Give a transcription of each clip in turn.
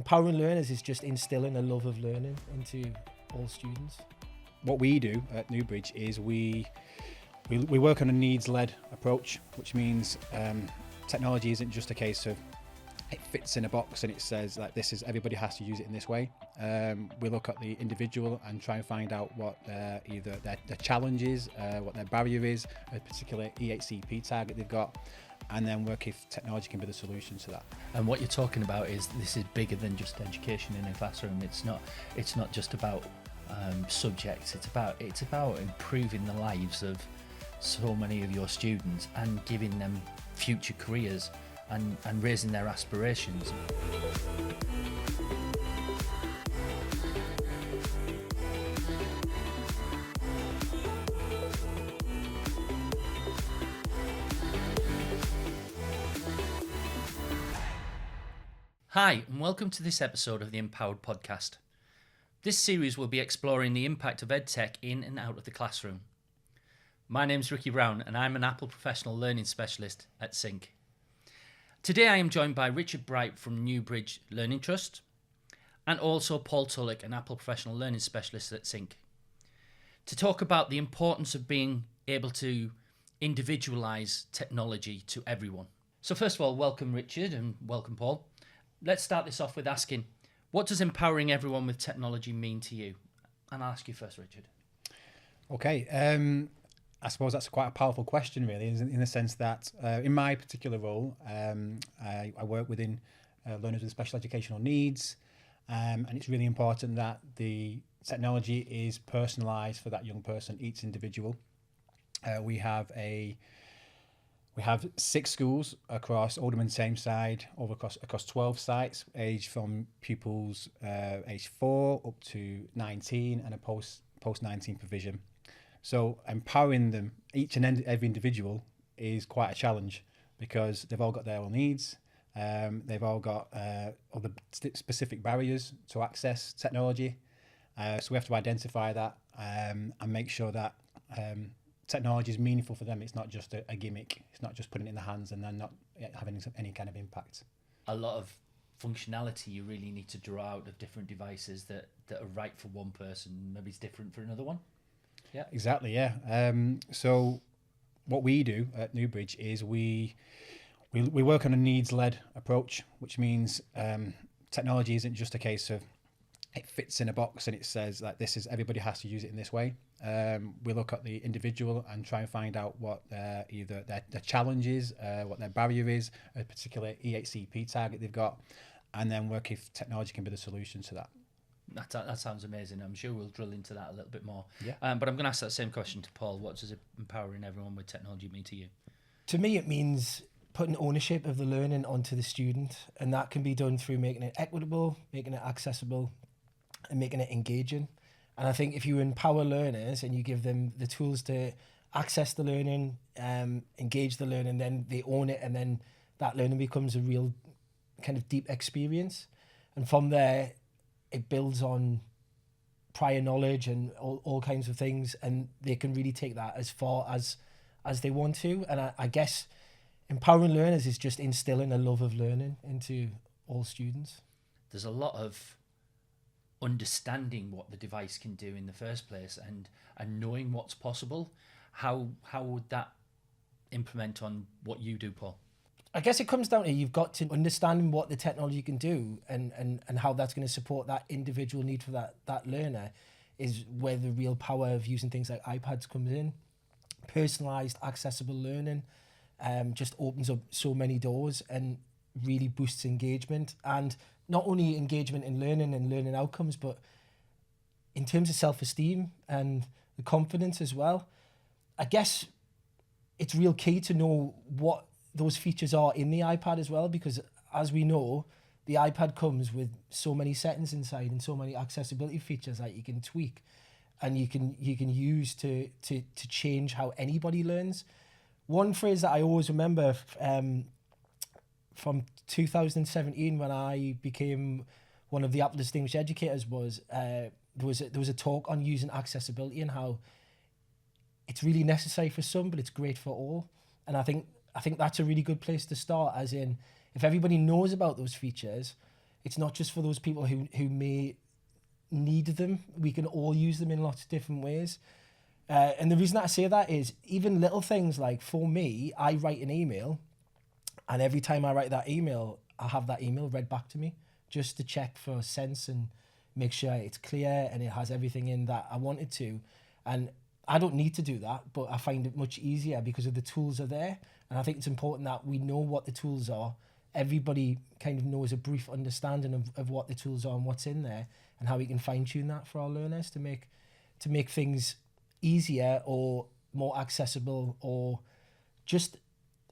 empowering learners is just instilling a love of learning into all students. What we do at Newbridge is we work on a needs-led approach, which means technology isn't just a case of it fits in a box and it says like this is everybody has to use it in this way. We look at the individual and try and find out what either their challenge is, what their barrier is, a particular EHCP target they've got, and then work if technology can be the solution to that. And what you're talking about is this is bigger than just education in a classroom. It's not just about subjects. It's about improving the lives of so many of your students and giving them future careers and raising their aspirations. Hi, and welcome to this episode of the Empowered podcast. This series will be exploring the impact of EdTech in and out of the classroom. My name's Ricky Brown and I'm an Apple Professional Learning Specialist at Sync. Today I am joined by Richard Bright from Newbridge Learning Trust and also Paul Tullock, an Apple Professional Learning Specialist at Sync, to talk about the importance of being able to individualise technology to everyone. So first of all, welcome Richard and welcome Paul. Let's start this off with asking, what does empowering everyone with technology mean to you? And I'll ask you first, Richard. Okay, I suppose that's quite a powerful question, really, in the sense that in my particular role, I work within learners with special educational needs, and it's really important that the technology is personalised for that young person, each individual. We have 6 schools across Oldham and Tameside, across 12 sites, aged from pupils aged 4 up to 19, and a post-19 provision. So empowering them, each and every individual, is quite a challenge because they've all got their own needs. They've all got other specific barriers to access technology. So we have to identify that and make sure that technology is meaningful for them. It's not just a gimmick. It's not just putting it in the hands and then not having any kind of impact. A lot of functionality you really need to draw out of different devices that are right for one person, maybe it's different for another one. Yeah, exactly. Yeah. So what we do at Newbridge is we work on a needs-led approach, which means technology isn't just a case of it fits in a box and it says like this is everybody has to use it in this way. We look at the individual and try and find out what either their challenge is, what their barrier is, a particular EHCP target they've got, and then work if technology can be the solution to that. That sounds amazing. I'm sure we'll drill into that a little bit more. Yeah. But I'm going to ask that same question to Paul. What does empowering everyone with technology mean to you? To me, it means putting ownership of the learning onto the student, and that can be done through making it equitable, making it accessible, and making it engaging. And I think if you empower learners and you give them the tools to access the learning, engage the learning, then they own it, and then that learning becomes a real kind of deep experience. And from there, it builds on prior knowledge and all kinds of things, and they can really take that as far as they want to. And I guess empowering learners is just instilling a love of learning into all students. There's a lot of understanding what the device can do in the first place and knowing what's possible. How would that implement on what you do, Paul? I guess it comes down to you've got to understand what the technology can do and how that's going to support that individual need for that learner is where the real power of using things like iPads comes in. Personalised, accessible learning just opens up so many doors and really boosts engagement, and not only engagement in learning and learning outcomes, but in terms of self-esteem and the confidence as well. I guess it's real key to know what those features are in the iPad as well, because as we know, the iPad comes with so many settings inside and so many accessibility features that you can tweak and you can use to change how anybody learns. One phrase that I always remember from 2017 when I became one of the Apple Distinguished Educators was there was a talk on using accessibility and how it's really necessary for some, but it's great for all. And I think that's a really good place to start, as in if everybody knows about those features, it's not just for those people who may need them. We can all use them in lots of different ways. And the reason that I say that is even little things like, for me, I write an email, and every time I write that email, I have that email read back to me just to check for sense and make sure it's clear and it has everything in that I want it to. And I don't need to do that, but I find it much easier because of the tools are there. And I think it's important that we know what the tools are. Everybody kind of knows a brief understanding of what the tools are and what's in there, and how we can fine tune that for our learners to make things easier or more accessible or just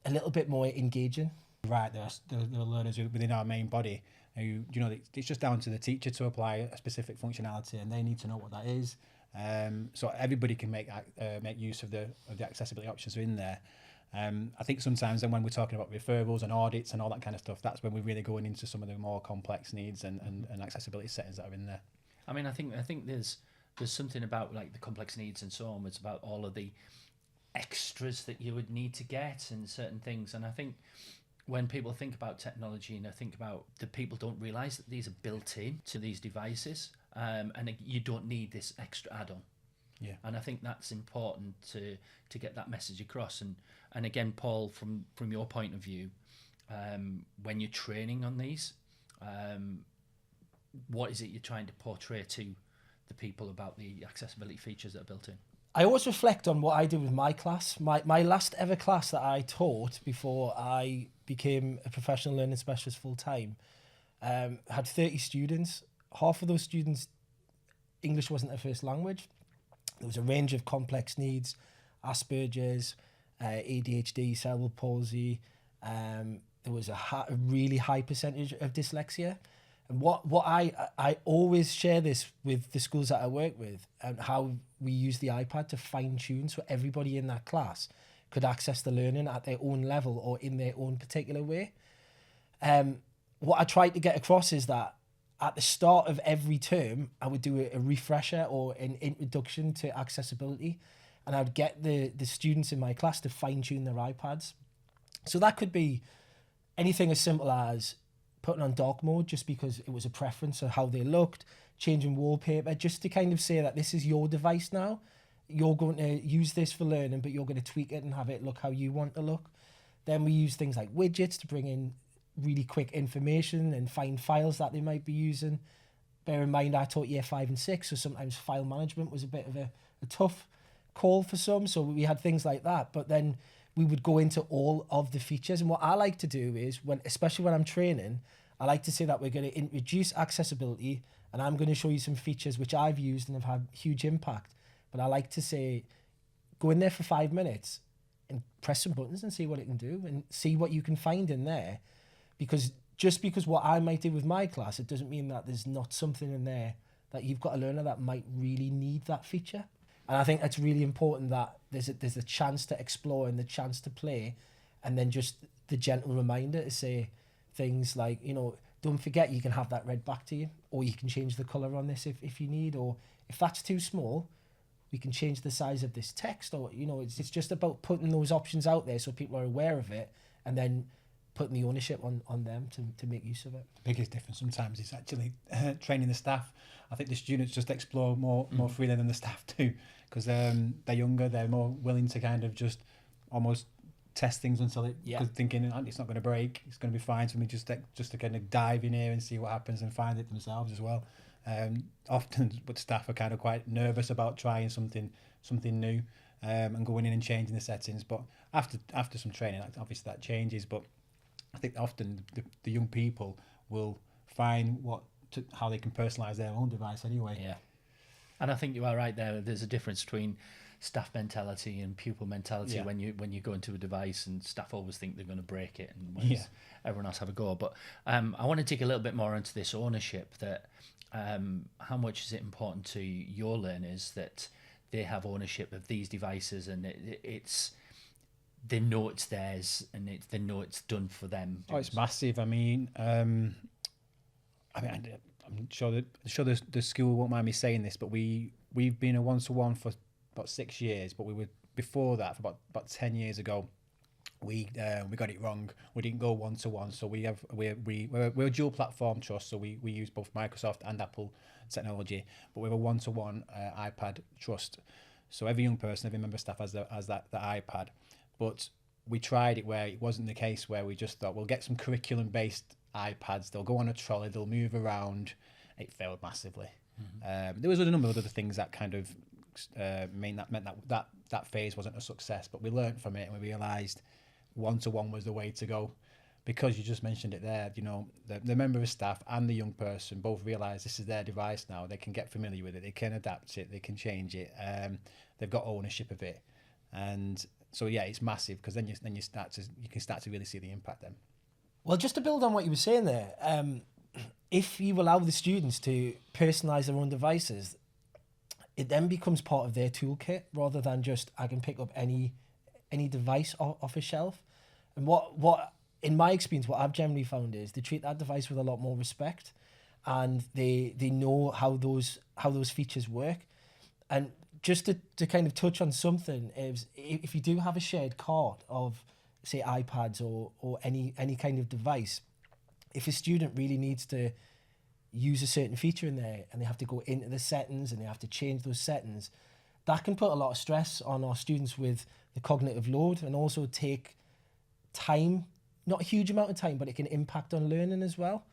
a little bit more engaging. Right, there are learners within our main body who, it's just down to the teacher to apply a specific functionality, and they need to know what that is. So everybody can make use of the accessibility options in there. I think sometimes then when we're talking about referrals and audits and all that kind of stuff, that's when we're really going into some of the more complex needs and accessibility settings that are in there. I mean, I think there's something about like the complex needs and so on. It's about all of the extras that you would need to get and certain things. And I think when people think about technology and I think about the people don't realise that these are built in to these devices, and you don't need this extra add-on. Yeah. And I think that's important to get that message across. And again, Paul, from your point of view, when you're training on these, what is it you're trying to portray to the people about the accessibility features that are built in? I always reflect on what I did with my class. My last ever class that I taught before I became a professional learning specialist full time had 30 students. Half of those students, English wasn't their first language. There was a range of complex needs, Asperger's, ADHD, cerebral palsy. There was a really high percentage of dyslexia. And what I always share this with the schools that I work with, and how we use the iPad to fine tune so everybody in that class could access the learning at their own level or in their own particular way. What I tried to get across is that at the start of every term, I would do a refresher or an introduction to accessibility, and I would get the students in my class to fine tune their iPads. So that could be anything as simple as putting on dark mode just because it was a preference of how they looked, changing wallpaper, just to kind of say that this is your device now. You're going to use this for learning, but you're going to tweak it and have it look how you want to look. Then we use things like widgets to bring in really quick information and find files that they might be using. Bear in mind, I taught year 5 and 6, so sometimes file management was a bit of a tough call for some. So we had things like that, but then we would go into all of the features. And what I like to do is, especially when I'm training, I like to say that we're going to introduce accessibility, and I'm going to show you some features which I've used and have had huge impact. But I like to say, go in there for 5 minutes and press some buttons and see what it can do and see what you can find in there. Because just because what I might do with my class, it doesn't mean that there's not something in there that you've got a learner that might really need that feature. And I think that's really important, that there's a chance to explore and the chance to play, and then just the gentle reminder to say things like, don't forget you can have that read back to you, or you can change the colour on this if you need, or if that's too small, we can change the size of this text, or, it's just about putting those options out there so people are aware of it, and then putting the ownership on them to make use of it. The biggest difference sometimes is actually training the staff. I think the students just explore more freely than the staff do, because they're younger, they're more willing to kind of just almost test things until because thinking it's not going to break, it's going to be fine. So we just to kind of dive in here and see what happens and find it themselves as well. Often, but staff are kind of quite nervous about trying something new and going in and changing the settings. But after some training, obviously that changes. But I think often the young people will find how they can personalise their own device anyway. Yeah, and I think you are right there. There's a difference between staff mentality and pupil mentality when you go into a device, and staff always think they're going to break it, and everyone else have a go. But I want to dig a little bit more into this ownership. That how much is it important to your learners that they have ownership of these devices, and they know it's theirs, and they know it's done for them. Oh, it's massive. I mean, I'm sure the school won't mind me saying this, but we've been a one-to-one for about 6 years, but we were before that for about 10 years ago. we got it wrong. We didn't go one-to-one. So we're a dual platform trust. So we use both Microsoft and Apple technology, but we're a one-to-one iPad trust. So every young person, every member of staff has the iPad. But we tried it where it wasn't the case, where we just thought we'll get some curriculum-based iPads. They'll go on a trolley. They'll move around. It failed massively. There was a number of other things that kind of meant that phase wasn't a success. But we learned from it, and we realised one-to-one was the way to go, because you just mentioned it there. You know, the member of staff and the young person both realise this is their device now. They can get familiar with it. They can adapt it. They can change it. They've got ownership of it, and so yeah, it's massive, because then you can start to really see the impact then. Well, just to build on what you were saying there, if you allow the students to personalise their own devices, it then becomes part of their toolkit rather than just I can pick up any device off a shelf. And what in my experience, what I've generally found is they treat that device with a lot more respect, and they know how those features work. And just to kind of touch on something is, if you do have a shared cart of, say, iPads or any kind of device, if a student really needs to use a certain feature in there and they have to go into the settings and they have to change those settings, that can put a lot of stress on our students with the cognitive load, and also take time, not a huge amount of time, but it can impact on learning as well.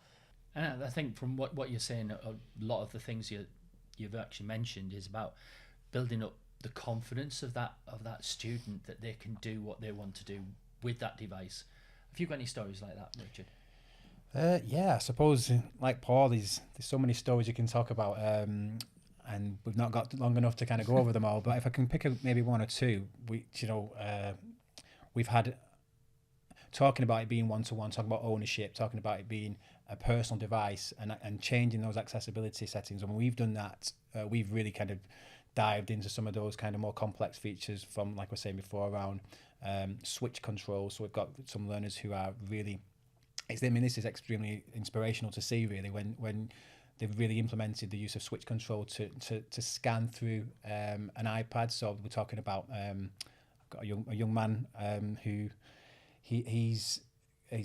And I think from what you're saying, a lot of the things you've actually mentioned is about building up the confidence of that student, that they can do what they want to do with that device. Have you got any stories like that, Richard? Yeah, I suppose, like Paul, there's so many stories you can talk about, and we've not got long enough to kind of go over them all. But if I can pick maybe one or two, we've had, talking about it being one-to-one, talking about ownership, talking about it being a personal device, and changing those accessibility settings. And when we've done that, we've really kind of dived into some of those kind of more complex features from, like I was saying before, around switch control. So we've got some learners who are really, this is extremely inspirational to see, really, when they've really implemented the use of switch control to scan through an iPad. So we're talking about I've got a young man who he's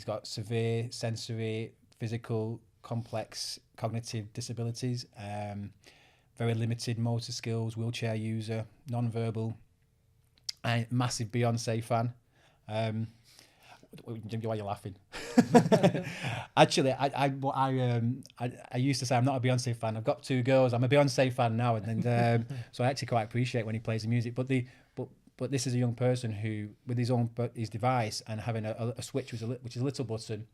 got severe sensory, physical, complex cognitive disabilities, very limited motor skills, wheelchair user, non-verbal, and massive Beyonce fan. Why are you laughing? Actually, I used to say I'm not a Beyonce fan. I've got two girls. I'm a Beyonce fan now, and so I actually quite appreciate when he plays the music. But this is a young person who, with his device, and having a switch which is a little button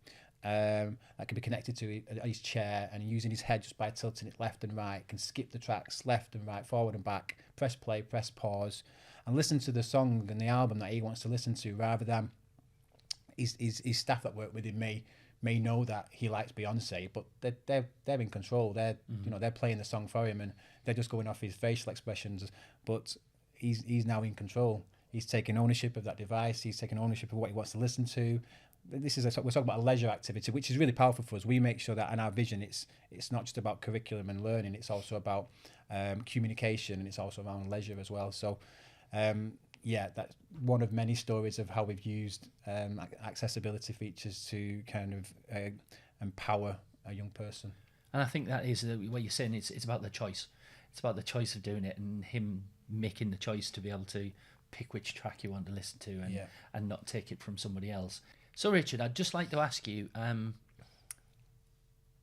that can be connected to his chair, and using his head just by tilting it left and right, can skip the tracks left and right, forward and back, press play, press pause, and listen to the song and the album that he wants to listen to, rather than his staff that work with him may know that he likes Beyonce, but they're in control. They're they're playing the song for him, and they're just going off his facial expressions. But he's now in control. He's taking ownership of that device. He's taking ownership of what he wants to listen to. We're talking about a leisure activity, which is really powerful for us. We make sure that in our vision, it's not just about curriculum and learning. It's also about communication, and it's also around leisure as well. So. Yeah, that's one of many stories of how we've used accessibility features to kind of empower a young person. And I think that is what you're saying. It's about the choice. It's about the choice of doing it, and him making the choice to be able to pick which track you want to listen to, and not take it from somebody else. So, Richard, I'd just like to ask you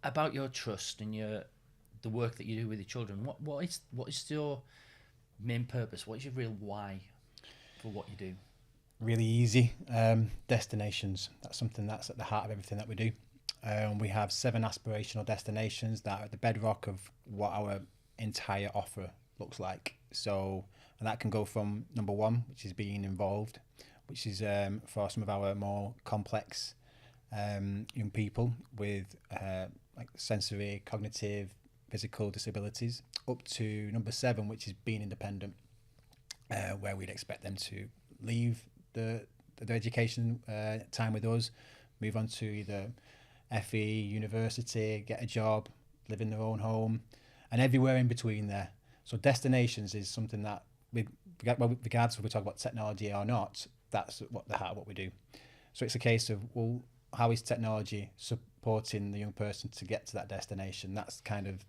about your trust and the work that you do with your children. What is your main purpose? What is your real why for what you do? Really easy. Destinations. That's something that's at the heart of everything that we do. We have 7 aspirational destinations that are at the bedrock of what our entire offer looks like. So, and that can go from number 1, which is being involved, which is for some of our more complex young people with like sensory, cognitive, physical disabilities, up to number 7, which is being independent, where we'd expect them to leave their education time with us, move on to either FE, university, get a job, live in their own home, and everywhere in between there. So destinations is something that, regardless if we talk about technology or not, That's what the heart of what we do. So it's a case of, well, how is technology supporting the young person to get to that destination? That's kind of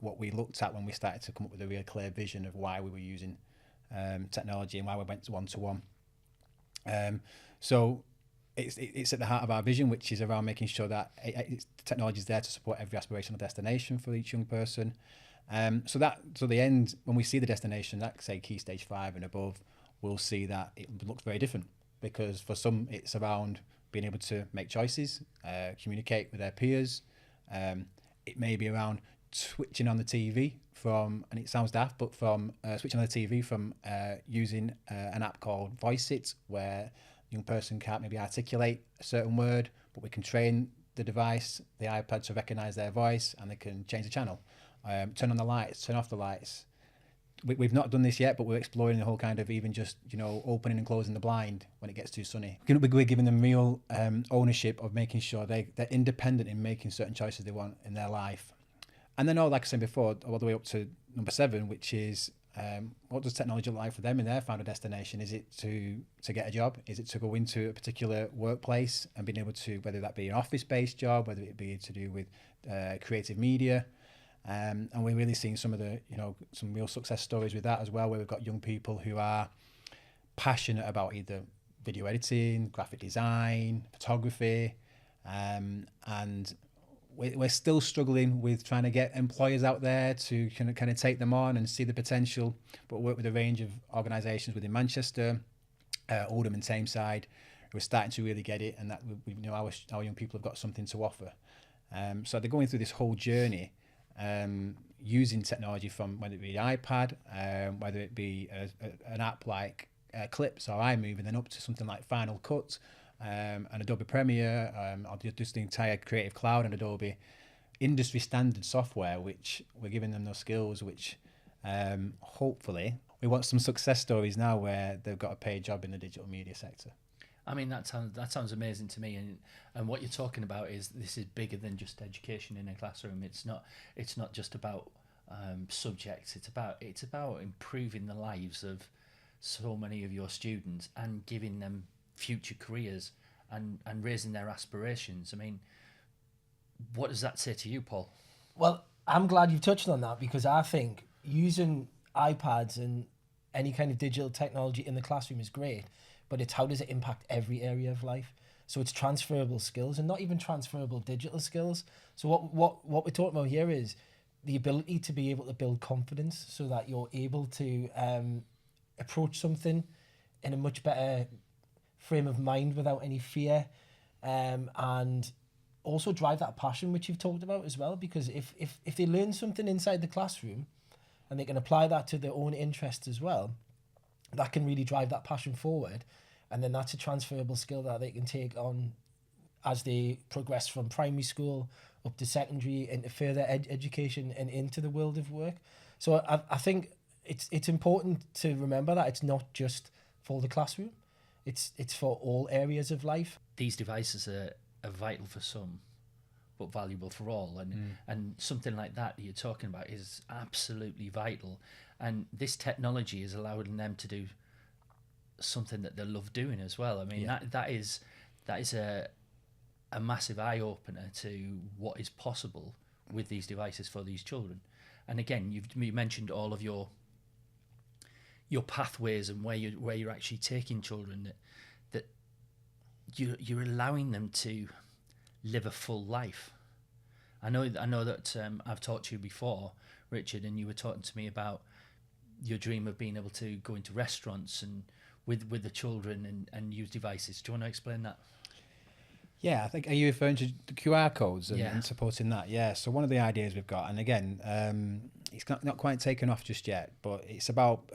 what we looked at when we started to come up with a real clear vision of why we were using technology and why we went to one-to-one. So it's at the heart of our vision, which is around making sure that technology is there to support every aspirational destination for each young person. So the end, when we see the destination, that say Key Stage 5 and above, we'll see that it looks very different, because for some it's around being able to make choices, communicate with their peers. It may be around switching on the TV from, and it sounds daft, but from switching on the TV from using an app called Voice It, where the young person can't maybe articulate a certain word, but we can train the device, the iPad, to recognise their voice, and they can change the channel, turn on the lights, turn off the lights. We've not done this yet, but we're exploring the whole kind of even just, opening and closing the blind when it gets too sunny. We're giving them real ownership of making sure they're independent in making certain choices they want in their life. And then, like I said before, all the way up to number 7, which is what does technology look like for them in their final destination? Is it to get a job? Is it to go into a particular workplace and being able to, whether that be an office-based job, whether it be to do with creative media? And we're really seeing some of the, some real success stories with that as well, where we've got young people who are passionate about either video editing, graphic design, photography, and we're still struggling with trying to get employers out there to kind of take them on and see the potential, but work with a range of organisations within Manchester, Oldham and Tameside. We're starting to really get it, and that our young people have got something to offer. So they're going through this whole journey, using technology, from whether it be iPad, whether it be an app like Clips or iMovie, and then up to something like Final Cut, and Adobe Premiere, or just the entire Creative Cloud and Adobe industry standard software, which we're giving them those skills, which hopefully we want some success stories now where they've got a paid job in the digital media sector. I mean, that sounds amazing to me, and what you're talking about is this is bigger than just education in a classroom. It's not just about subjects. It's about improving the lives of so many of your students and giving them future careers and raising their aspirations. I mean, what does that say to you, Paul? Well, I'm glad you've touched on that, because I think using iPads and any kind of digital technology in the classroom is great, but it's how does it impact every area of life? So it's transferable skills, and not even transferable digital skills. So what we're talking about here is the ability to be able to build confidence, so that you're able to approach something in a much better frame of mind without any fear, and also drive that passion which you've talked about as well. Because if they learn something inside the classroom and they can apply that to their own interests as well, that can really drive that passion forward, and then that's a transferable skill that they can take on as they progress from primary school up to secondary, into further education and into the world of work. So I think it's important to remember that it's not just for the classroom, it's for all areas of life. These devices are vital for some, but valuable for all, and something like that you're talking about is absolutely vital. And this technology is allowing them to do something that they love doing as well. I mean, that is a massive eye opener to what is possible with these devices for these children. And again, you mentioned all of your pathways and where you're actually taking children, that you're allowing them to live a full life. I know that I've talked to you before, Richard, and you were talking to me about your dream of being able to go into restaurants and with the children and use devices. Do you want to explain that? Yeah, I think, are you referring to the QR codes and supporting that? Yeah, so one of the ideas we've got, and again, it's not quite taken off just yet, but it's about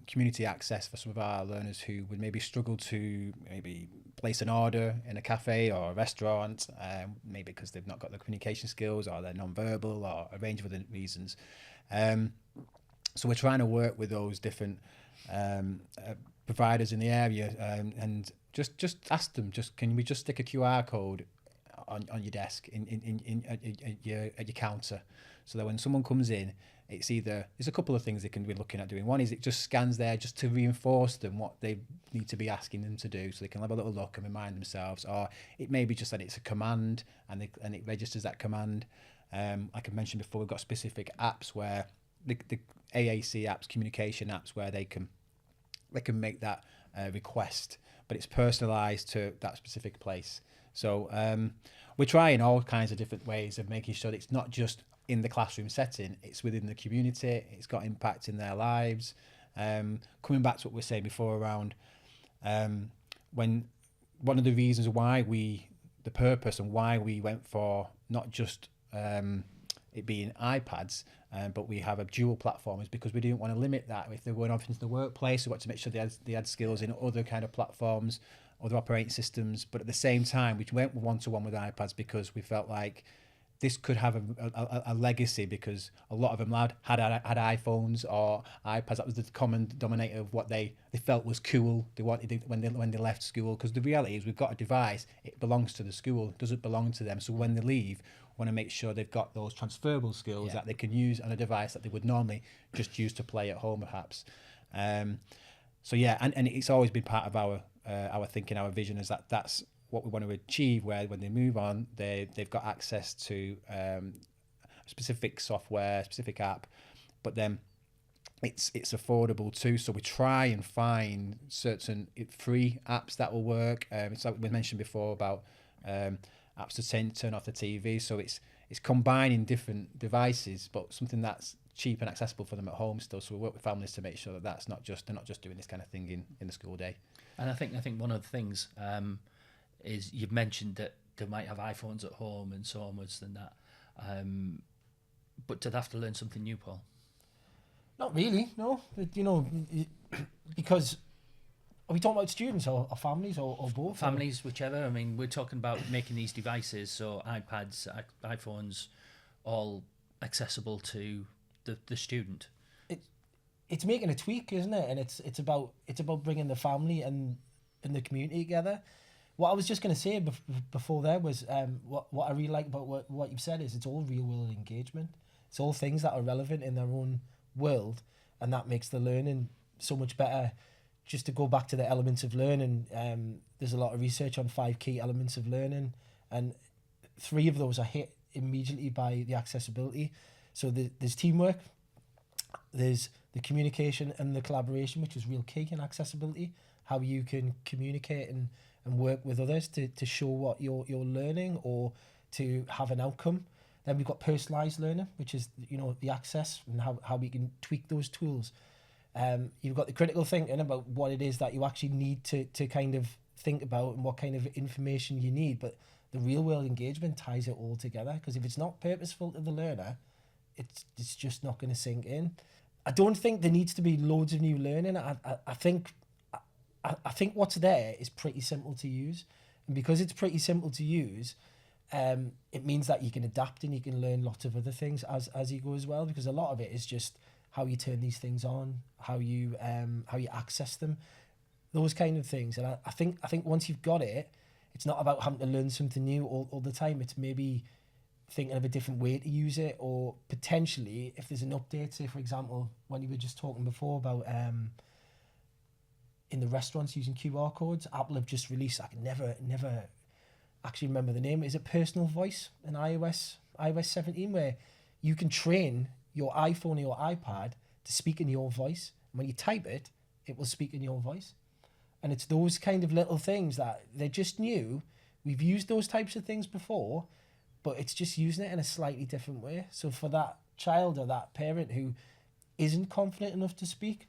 community access for some of our learners who would maybe struggle to maybe place an order in a cafe or a restaurant, maybe because they've not got the communication skills, or they're non-verbal, or a range of other reasons. So we're trying to work with those different providers in the area, and just ask them, can we just stick a QR code on your desk at your counter, so that when someone comes in, there's a couple of things they can be looking at doing. One is it just scans there just to reinforce them what they need to be asking them to do, so they can have a little look and remind themselves. Or it may be just that it's a command and it registers that command. Like I mentioned before, we've got specific apps where the AAC apps, communication apps, where they can make that request, but it's personalised to that specific place. So we're trying all kinds of different ways of making sure that it's not just in the classroom setting, it's within the community, it's got impact in their lives. Coming back to what we were saying before around when one of the reasons why the purpose and why we went for not just it being iPads, but we have a dual platform, is because we didn't want to limit that. If they're going off into the workplace, we want to make sure they had skills in other kind of platforms, other operating systems. But at the same time, we went one-to-one with iPads because we felt like this could have a legacy, because a lot of them had iPhones or iPads. That was the common denominator of what they felt was cool. They wanted when they left school, because the reality is we've got a device. It belongs to the school. It doesn't belong to them. So when they leave, we want to make sure they've got those transferable skills that they can use on a device that they would normally just use to play at home, perhaps. So yeah, and it's always been part of our thinking, our vision, is that's what we want to achieve, where when they move on, they've got access to specific software, specific app, but then it's affordable too. So we try and find certain free apps that will work. It's like we mentioned before about apps to turn off the TV. So it's combining different devices, but something that's cheap and accessible for them at home still. So we work with families to make sure that they're not just doing this kind of thing in the school day. And I think one of the things is you've mentioned that they might have iPhones at home and so onwards and that, but do they have to learn something new, Paul? Not really, no. But, because are we talking about students or families or both? Families, whichever. I mean, we're talking about making these devices, so iPads, iPhones, all accessible to the student. It's making a tweak, isn't it? And it's about bringing the family and the community together. What I was just going to say before there was what I really like about what you've said is it's all real world engagement. It's all things that are relevant in their own world, and that makes the learning so much better. Just to go back to the elements of learning, there's a lot of research on 5 key elements of learning, and 3 of those are hit immediately by the accessibility. So there's teamwork, there's the communication and the collaboration, which is real key in accessibility, how you can communicate and work with others to show what you're learning or to have an outcome. Then we've got personalised learning, which is the access and how we can tweak those tools. You've got the critical thinking about what it is that you actually need to kind of think about and what kind of information you need. But the real world engagement ties it all together, because if it's not purposeful to the learner, it's just not going to sink in. I don't think there needs to be loads of new learning. I think what's there is pretty simple to use, and because it's pretty simple to use, it means that you can adapt and you can learn lots of other things as you go as well. Because a lot of it is just how you turn these things on, how you access them, those kind of things. And I think once you've got it, it's not about having to learn something new all the time. It's maybe thinking of a different way to use it, or potentially if there's an update, say for example, when you were just talking before about in the restaurants using QR codes, Apple have just released, I can never actually remember the name, is it Personal Voice in iOS 17, where you can train your iPhone or your iPad to speak in your voice. And when you type it, it will speak in your voice. And it's those kind of little things that they're just new. We've used those types of things before, but it's just using it in a slightly different way. So for that child or that parent who isn't confident enough to speak,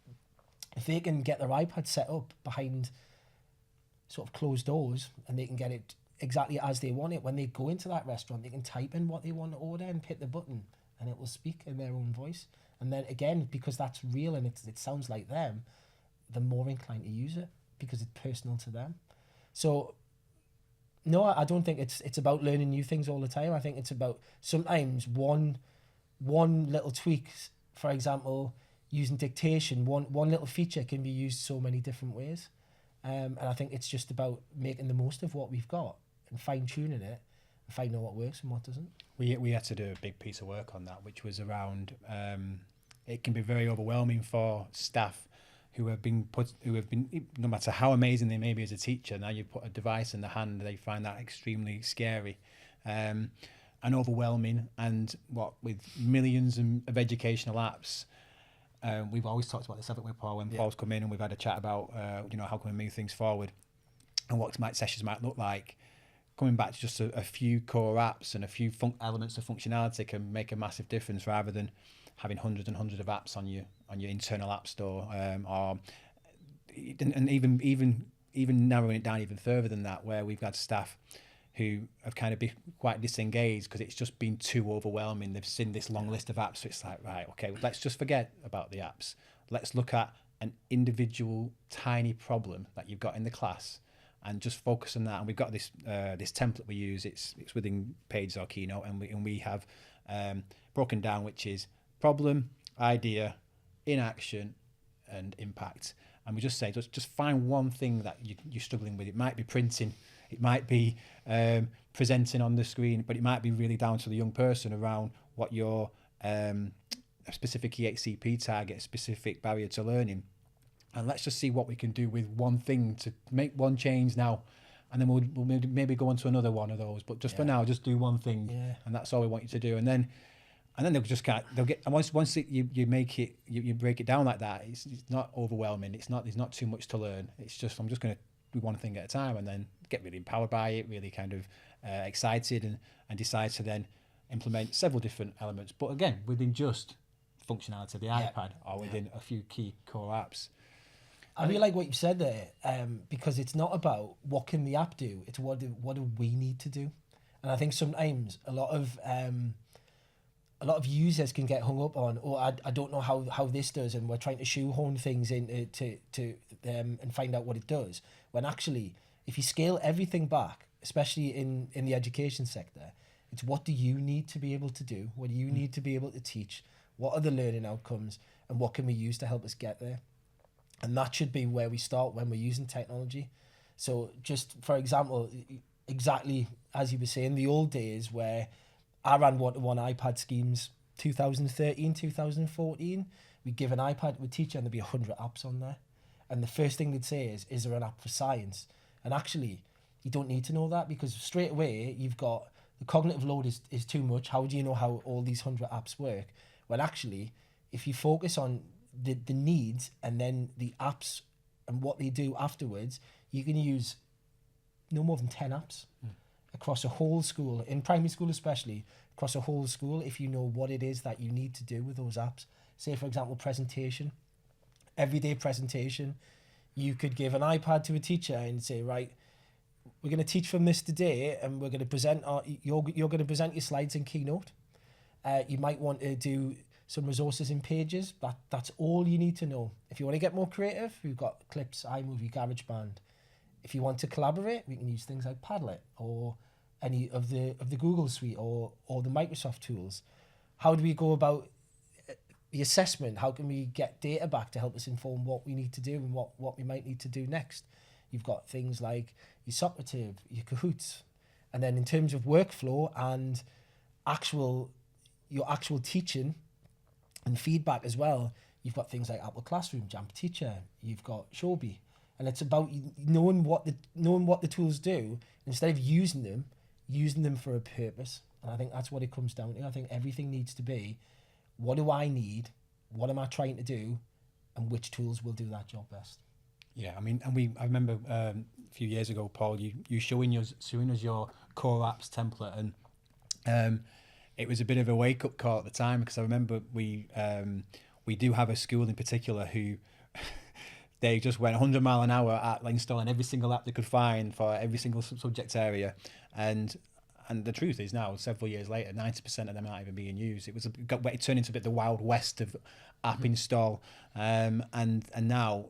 if they can get their iPad set up behind sort of closed doors and they can get it exactly as they want it, when they go into that restaurant, they can type in what they want to order and hit the button and it will speak in their own voice. And then again, because that's real and it sounds like them, they're more inclined to use it because it's personal to them. So no, I don't think it's about learning new things all the time. I think it's about sometimes one little tweak. For example, using dictation, one little feature can be used so many different ways. And I think it's just about making the most of what we've got and fine-tuning it finding out what works and what doesn't. We had to do a big piece of work on that, which was around. It can be very overwhelming for staff who have been no matter how amazing they may be as a teacher. Now you put a device in the hand, they find that extremely scary. And overwhelming, and with millions of educational apps, we've always talked about this, haven't we, Paul? When Paul's come in and we've had a chat about how can we move things forward and what sessions might look like. Coming back to just a few core apps and a few elements of functionality can make a massive difference, rather than having hundreds and hundreds of apps on your internal app store, and even narrowing it down even further than that, where we've had staff who have kind of been quite disengaged because it's just been too overwhelming. They've seen this long list of apps, so it's like, right, okay, well, let's just forget about the apps. Let's look at an individual tiny problem that you've got in the class and just focus on that. And we've got this template we use. It's within Pages or Keynote, and we have broken down, which is problem, idea, inaction, and impact. And we just say, just find one thing that you're struggling with. It might be printing, it might be presenting on the screen, but it might be really down to the young person around what your specific EHCP target, specific barrier to learning. And let's just see what we can do with one thing to make one change now. And then we'll maybe go on to another one of those. But just for now, just do one thing. Yeah. And that's all we want you to do. And then they'll just they'll get, and once you make it, you break it down like that, it's not overwhelming. There's not too much to learn. It's just, I'm just going to do one thing at a time, and then get really empowered by it, really kind of excited, and decide to then implement several different elements. But again, within just functionality of the iPad, or within a few key core apps. I really like what you said there, because it's not about what can the app do, it's what do we need to do. And I think sometimes a lot of users can get hung up on, I don't know how this does, and we're trying to shoehorn things in to and find out what it does. When actually, if you scale everything back, especially in the education sector, it's what do you need to be able to do? What do you need to be able to teach? What are the learning outcomes? And what can we use to help us get there? And that should be where we start when we're using technology. So just for example, exactly as you were saying, the old days where I ran one-to-one iPad schemes, 2013, 2014, we'd give an iPad to a teacher and there'd be 100 apps on there. And the first thing they'd say is there an app for science? And actually, you don't need to know that, because straight away you've got the cognitive load is too much. How do you know how all these 100 apps work? Well, actually, if you focus on the needs and then the apps and what they do afterwards, you can use no more than 10 apps across a whole school, in primary school especially, across a whole school, if you know what it is that you need to do with those apps. Say, for example, presentation, everyday presentation. You could give an iPad to a teacher and say, right, we're going to teach from this today, and we're going to present you're going to present your slides in Keynote. You might want to do some resources in Pages. That's all you need to know. If you want to get more creative, we've got Clips, iMovie, GarageBand. If you want to collaborate, we can use things like Padlet or any of the Google suite or the Microsoft tools. How do we go about the assessment? How can we get data back to help us inform what we need to do and what we might need to do next? You've got things like your Socrative, your Kahoots. And then in terms of workflow and your actual teaching and feedback as well, you've got things like Apple Classroom, Jamp Teacher, you've got Shobi. And it's about knowing what the tools do, instead of using them for a purpose. And I think that's what it comes down to. I think everything needs to be, what do I need? What am I trying to do? And which tools will do that job best? Yeah, I mean, I remember a few years ago, Paul, you showing us your core apps template, and it was a bit of a wake up call at the time, because I remember we do have a school in particular who they just went 100 mile an hour at installing every single app they could find for every single subject area, and the truth is now, several years later, 90% of them aren't even being used. It turned into a bit the Wild West of app install, and now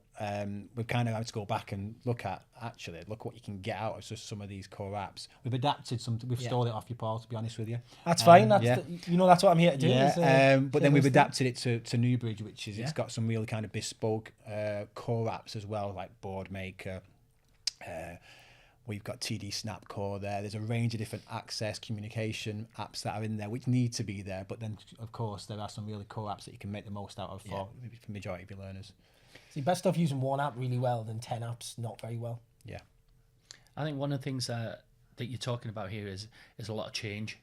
we've kind of had to go back and look what you can get out of just some of these core apps. We've adapted some, we've stole it off you, Paul, to be honest with you. That's fine. That's what I'm here to do. Yeah. But then we've adapted it to Newbridge, which is it's got some really kind of bespoke core apps as well, like Board Maker. We've got TD Snap Core there. There's a range of different access communication apps that are in there which need to be there. But then, of course, there are some really cool apps that you can make the most out of for the majority of your learners. So you're best off using one app really well than 10 apps not very well. Yeah. I think one of the things that you're talking about here is a lot of change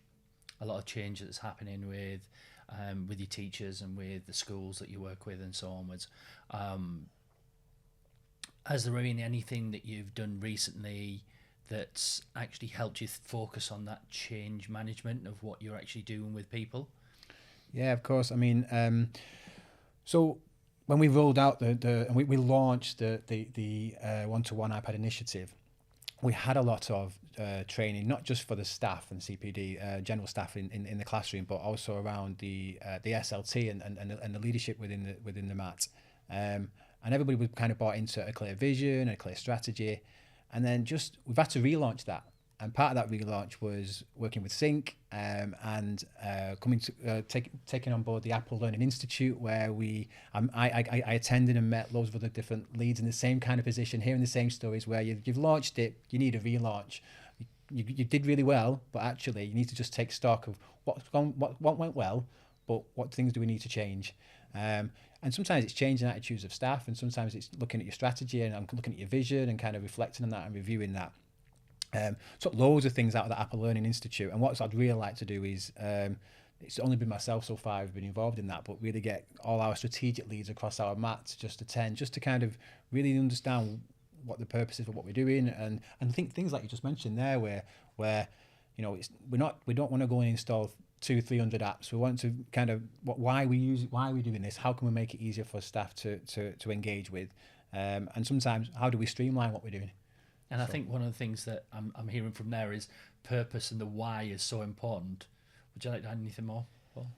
that's happening with your teachers and with the schools that you work with and so onwards. Has there been anything that you've done recently that's actually helped you focus on that change management of what you're actually doing with people? Yeah, of course. I mean, so when we rolled out we launched the one-to-one iPad initiative, we had a lot of training, not just for the staff and CPD, general staff in the classroom, but also around the SLT and the leadership within the MAT. And everybody was kind of bought into a clear vision, a clear strategy, and then we've had to relaunch that. And part of that relaunch was working with Sync and taking on board the Apple Learning Institute, where I attended and met loads of other different leads in the same kind of position, hearing the same stories where you've launched it, you need a relaunch. You did really well, but actually you need to just take stock of what went well, but what things do we need to change. And sometimes it's changing attitudes of staff, and sometimes it's looking at your strategy and looking at your vision and kind of reflecting on that and reviewing that. So loads of things out of the Apple Learning Institute. And what I'd really like to do is, it's only been myself so far who've been involved in that, but really get all our strategic leads across our MAT to just attend, just to kind of really understand what the purpose is of what we're doing, and think things like you just mentioned there, where we don't want to go and install 200-300 apps. We want to kind of why are we doing this? How can we make it easier for staff to engage with? And sometimes how do we streamline what we're doing? And I think one of the things that I'm hearing from there is purpose, and the why is so important. Would you like to add anything more, Paul?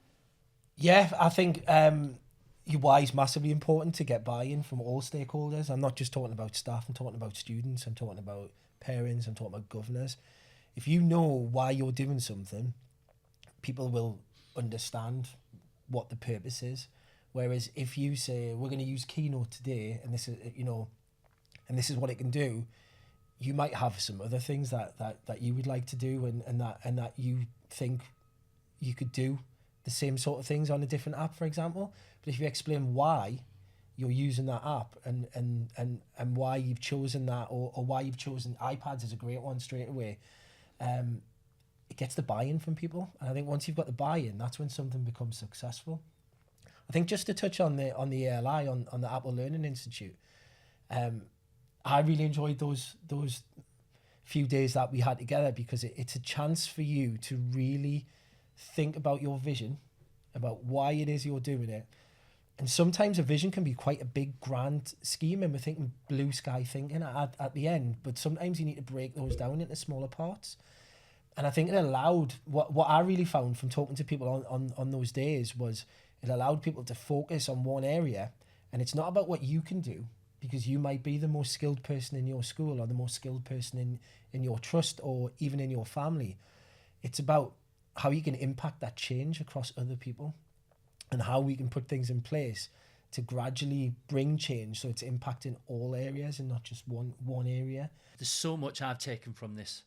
Yeah, I think your why is massively important to get buy-in from all stakeholders. I'm not just talking about staff, I'm talking about students, I'm talking about parents, I'm talking about governors. If you know why you're doing something, people will understand what the purpose is. Whereas if you say, we're going to use Keynote today, and this is, and this is what it can do, you might have some other things that you would like to do, and that you think you could do the same sort of things on a different app, for example. But if you explain why you're using that app and why you've chosen that, or why you've chosen iPads is a great one straight away, it gets the buy-in from people. And I think once you've got the buy-in, that's when something becomes successful. I think just to touch on the ALI, on the Apple Learning Institute, I really enjoyed those few days that we had together, because it's a chance for you to really think about your vision, about why it is you're doing it. And sometimes a vision can be quite a big, grand scheme, and we're thinking blue sky thinking at the end, but sometimes you need to break those down into smaller parts. And I think it allowed, what I really found from talking to people on those days was, it allowed people to focus on one area. And it's not about what you can do, because you might be the most skilled person in your school, or the most skilled person in your trust, or even in your family. It's about how you can impact that change across other people, and how we can put things in place to gradually bring change so it's impacting all areas and not just one area. There's so much I've taken from this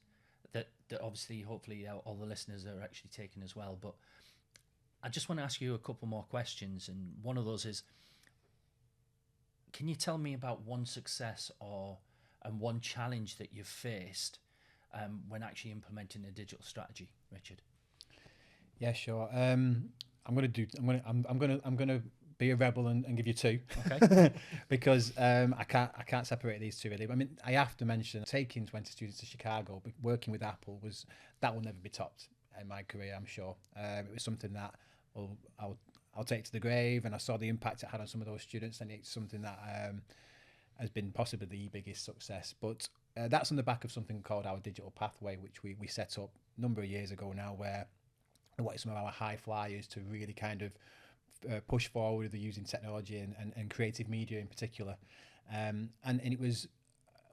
that obviously, hopefully, all the listeners are actually taking as well. But I just want to ask you a couple more questions, and one of those is, can you tell me about one success and one challenge that you've faced when actually implementing a digital strategy, Richard? Yeah, sure. I'm gonna be a rebel and give you two. Okay. Because I can't separate these two really. I mean, I have to mention taking 20 students to Chicago, working with Apple, that will never be topped in my career, I'm sure. It was something that I'll take to the grave, and I saw the impact it had on some of those students, and it's something that has been possibly the biggest success. But that's on the back of something called our digital pathway, which we set up a number of years ago now, where we wanted some of our high flyers to really kind of push forward with the using technology and creative media in particular. And it was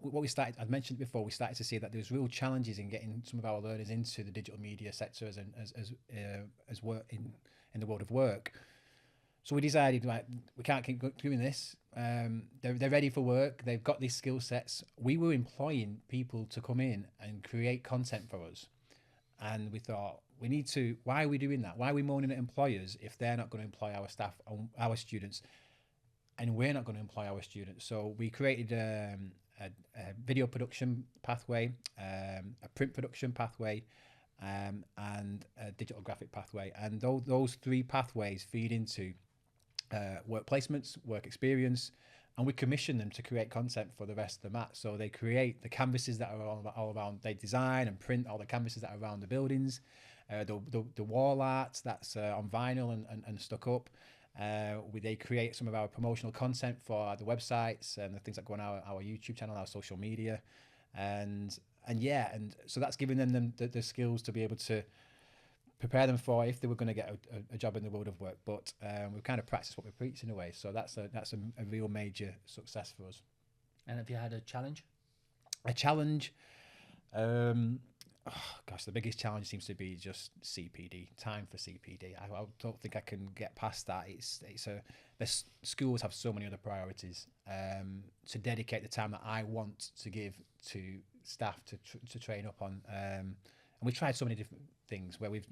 what we started, I'd mentioned before, we started to see that there was real challenges in getting some of our learners into the digital media sector as work in the world of work. So we decided, right, we can't keep doing this. they're ready for work. They've got these skill sets. We were employing people to come in and create content for us. And we thought, we need to, why are we doing that? Why are we moaning at employers if they're not going to employ our staff, our students, and we're not going to employ our students? So we created a video production pathway, a print production pathway, and a digital graphic pathway. And those three pathways feed into work placements, work experience, and we commission them to create content for the rest of the mat. So they create the canvases that are all around, they design and print all the canvases that are around the buildings, the wall art that's on vinyl and stuck up. They create some of our promotional content for the websites and the things that go on our YouTube channel, our social media. And so that's giving them the skills to be able to prepare them for if they were going to get a job in the world of work. But we've kind of practiced what we preach in a way. So that's a real major success for us. And have you had a challenge? A challenge? The biggest challenge seems to be just CPD, time for CPD. I don't think I can get past that. The schools have so many other priorities to dedicate the time that I want to give to staff to train up on. And we've tried so many different things where we've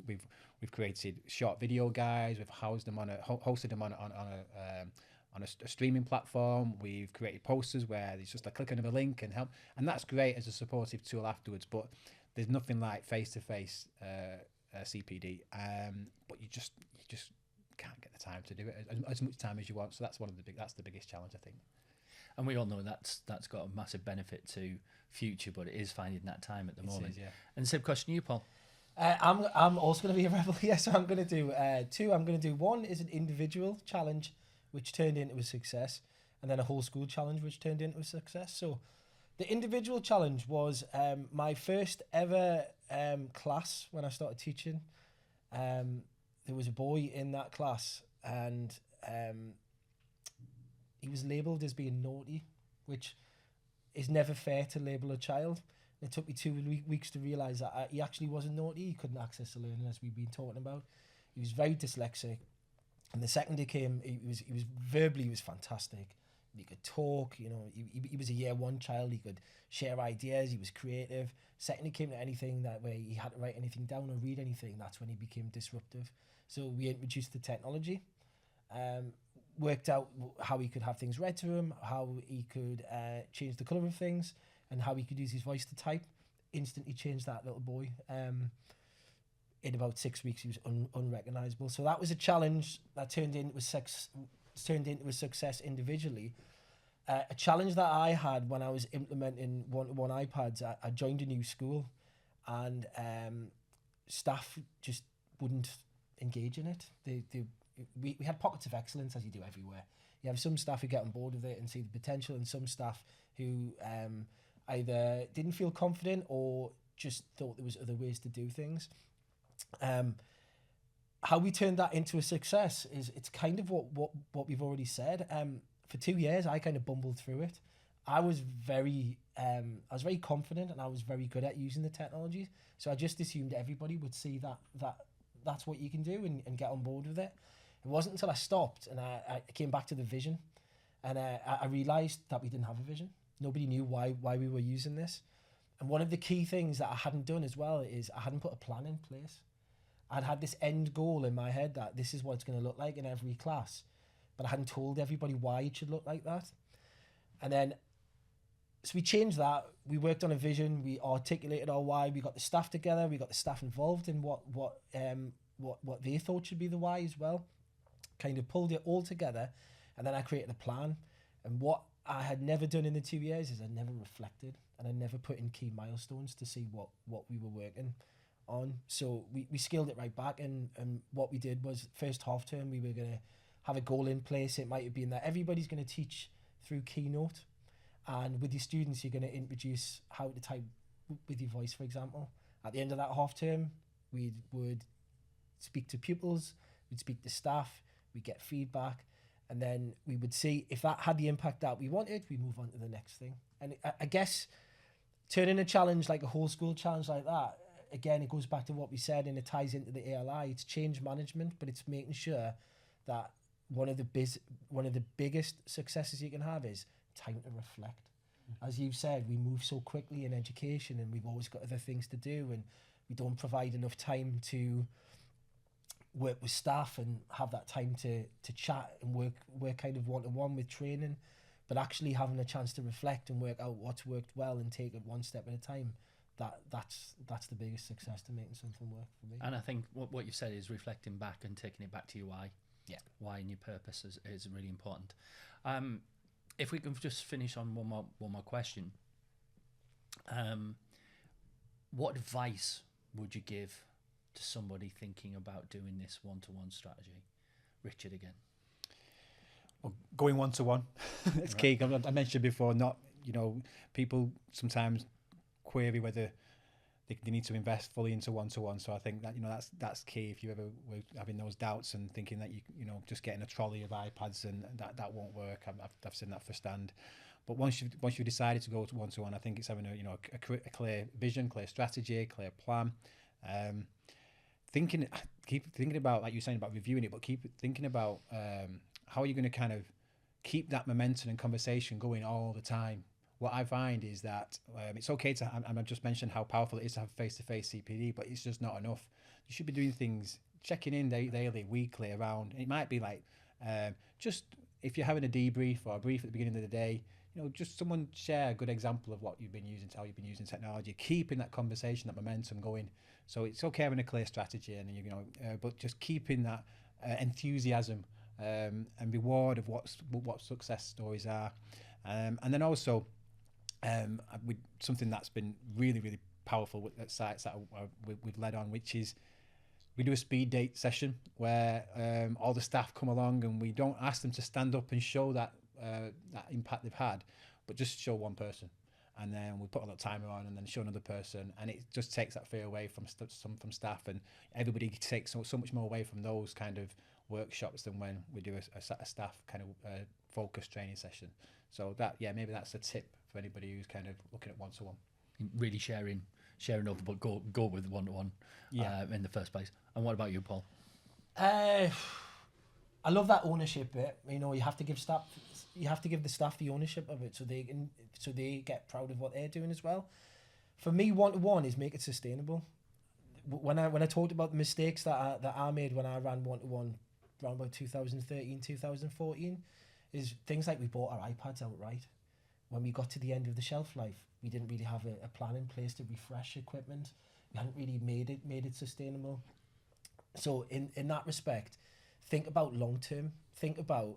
created short video guides, we've hosted them on a streaming platform. We've created posters where it's just a click of a link and help, and that's great as a supportive tool afterwards. But there's nothing like face-to-face CPD. But you just can't get the time to do it as much time as you want. So that's that's the biggest challenge, I think. And we all know that's got a massive benefit to future, but it is finding that time at the moment. Yeah. And same question to you, Paul. I'm also going to be a rebel here, so I'm going to do two. I'm going to do one is an individual challenge, which turned into a success, and then a whole school challenge, which turned into a success. So the individual challenge was my first ever class when I started teaching. There was a boy in that class, and he was labelled as being naughty, which is never fair to label a child. It took me 2 weeks to realise that he actually wasn't naughty. He couldn't access the learning, as we've been talking about. He was very dyslexic. And the second he came, he was verbally, he was fantastic. He could talk, he was a year one child. He could share ideas. He was creative. Second he came to anything that way he had to write anything down or read anything, that's when he became disruptive. So we introduced the technology, worked out how he could have things read to him, how he could change the colour of things, and how he could use his voice to type. Instantly changed that little boy. In about 6 weeks, he was unrecognisable. So that was a challenge that turned into a success individually. A challenge that I had when I was implementing one-to-one iPads, I joined a new school, and staff just wouldn't engage in it. We had pockets of excellence, as you do everywhere. You have some staff who get on board with it and see the potential, and some staff who either didn't feel confident or just thought there was other ways to do things. How we turned that into a success is it's kind of what we've already said. For 2 years, I kind of bumbled through it. I was very confident, and I was very good at using the technology. So I just assumed everybody would see that that's what you can do and get on board with it. It wasn't until I stopped and I came back to the vision, and I realised that we didn't have a vision. Nobody knew why we were using this. And one of the key things that I hadn't done as well is I hadn't put a plan in place. I'd had this end goal in my head that this is what it's going to look like in every class, but I hadn't told everybody why it should look like that. And then, so we changed that. We worked on a vision. We articulated our why. We got the staff together. We got the staff involved in what they thought should be the why as well. Kind of pulled it all together, and then I created a plan. And what I had never done in the 2 years is I never reflected, and I never put in key milestones to see what we were working on. So we scaled it right back, and what we did was first half term we were going to have a goal in place. It might have been that everybody's going to teach through Keynote, and with your students you're going to introduce how to type with your voice, for example. At the end of that half term we would speak to pupils, we'd speak to staff, we'd get feedback, and then we would see if that had the impact that we wanted, we move on to the next thing. And I guess turning a challenge like a whole school challenge like that, again, it goes back to what we said, and it ties into the ALI. It's change management, but it's making sure that one of the biggest successes you can have is time to reflect. As you've said, we move so quickly in education, and we've always got other things to do, and we don't provide enough time to work with staff and have that time to chat and work kind of one-to-one with training, but actually having a chance to reflect and work out what's worked well and take it one step at a time. That's the biggest success to making something work for me. And I think what you've said is reflecting back and taking it back to your why. Yeah. Why and your purpose is really important. If we can just finish on one more question. What advice would you give to somebody thinking about doing this one-to-one strategy? Richard again. Well, going one-to-one, it's key. I mentioned before, people sometimes query whether they need to invest fully into one-to-one. So I think that that's key. If you ever were having those doubts and thinking that just getting a trolley of iPads and that won't work, I've seen that firsthand. But once you've decided to go to one-to-one, I think it's having a clear vision, clear strategy, clear plan. Keep thinking about, like you were saying about reviewing it, but keep thinking about how are you going to kind of keep that momentum and conversation going all the time. What I find is that it's okay to, and I just mentioned how powerful it is to have face-to-face CPD, but it's just not enough. You should be doing things, checking in daily, weekly around. It might be like, just if you're having a debrief or a brief at the beginning of the day, just someone share a good example of what you've been using, how you've been using technology, keeping that conversation, that momentum going. So it's okay having a clear strategy, and but just keeping that enthusiasm and reward of what success stories are, and then also. With something that's been really, really powerful at sites that we've led on, which is we do a speed date session where all the staff come along, and we don't ask them to stand up and show that impact they've had, but just show one person, and then we put a little timer on and then show another person, and it just takes that fear away from staff, and everybody takes so much more away from those kind of workshops than when we do a staff kind of focus training session. So maybe that's a tip for anybody who's kind of looking at one-to-one. Really sharing over, but go with one-to-one in the first place. And what about you, Paul? I love that ownership bit. You have to give the staff the ownership of it, so they get proud of what they're doing as well. For me, one-to-one is make it sustainable. When I talked about the mistakes that I made when I ran one-to-one around about 2013, 2014, is things like we bought our iPads outright. When we got to the end of the shelf life, we didn't really have a plan in place to refresh equipment. We hadn't really made it sustainable. So in that respect, think about long term. Think about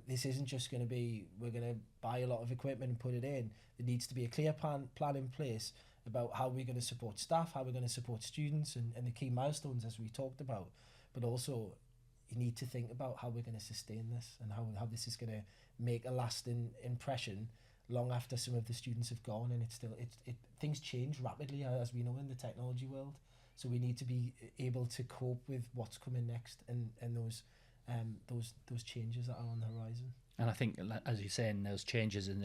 this isn't just going to be we're going to buy a lot of equipment and put it in. There needs to be a clear plan in place about how we're going to support staff, how we're going to support students, and the key milestones as we talked about. But also, you need to think about how we're going to sustain this and how this is going to make a lasting impression long after some of the students have gone, and things change rapidly, as we know, in the technology world. So we need to be able to cope with what's coming next and those changes that are on the horizon. And I think, as you're saying, those changes in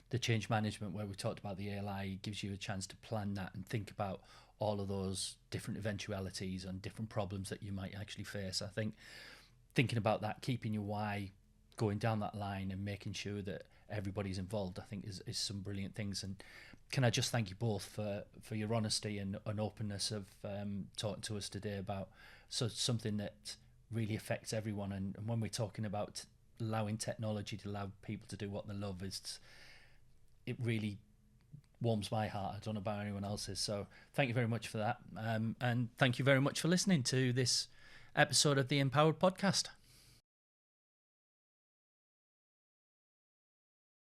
the change management where we talked about the ALI gives you a chance to plan that and think about all of those different eventualities and different problems that you might actually face. I think thinking about that, keeping your why, going down that line and making sure that everybody's involved, I think is some brilliant things. And can I just thank you both for your honesty and openness of talking to us today about something that really affects everyone. And when we're talking about allowing technology to allow people to do what they love, it really warms my heart. I don't know about anyone else's. So thank you very much for that. And thank you very much for listening to this episode of the Empowered Podcast.